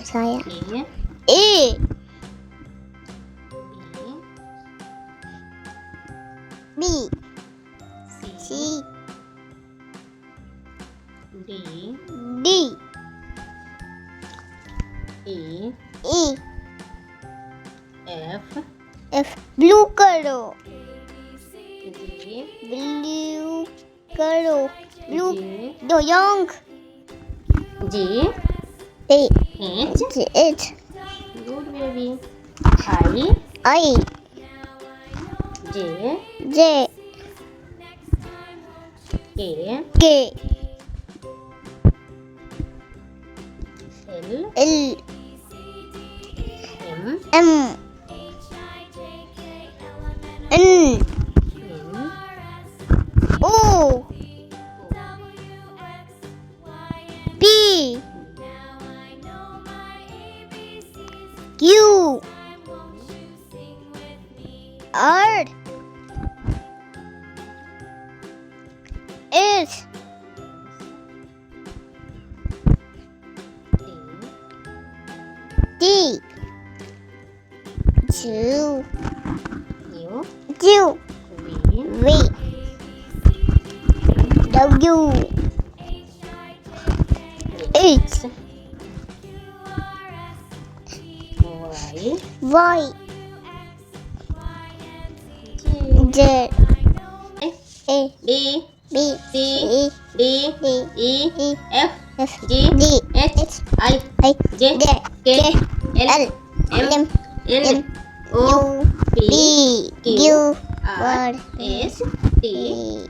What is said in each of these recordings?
saya. A, A, B, B, C, C, D, D, E, E, F, F. Blue करो, G, blue करो, blue G, दो young, G, A, H. H, Good baby. I, I, J, J, K, K, L, L, M, M, N, N, O, P, Q, R, S, T, T, Q, U, Q, V, V, W, H, Y, Y, J, Z, A, D, B, C, C, D, D, E, E, F, F, G, G, H, I, I, J, J, K, L, L, M, N, M, O, U, P, Q, Q, R, R, S, T,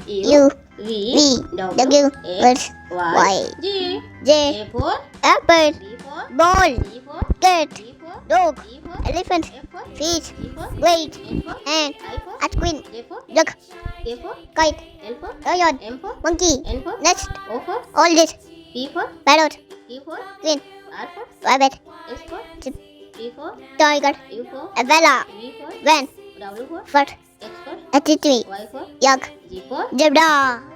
U, U, V, V, W, W, X, X, Y, Y, G, J, A for Apple, B for ball, C for cat, D for dog, E for elephant, F for fish, G for great, H for hand, I for at queen, J for duck, K for kite, L for lion, M for monkey, N for nest, O for all this, P for parrot, Q for queen, R for rabbit, S for chip, T for tiger, U for umbrella, V for van, W for foot, X for attitude, Y for yak, G for zebra.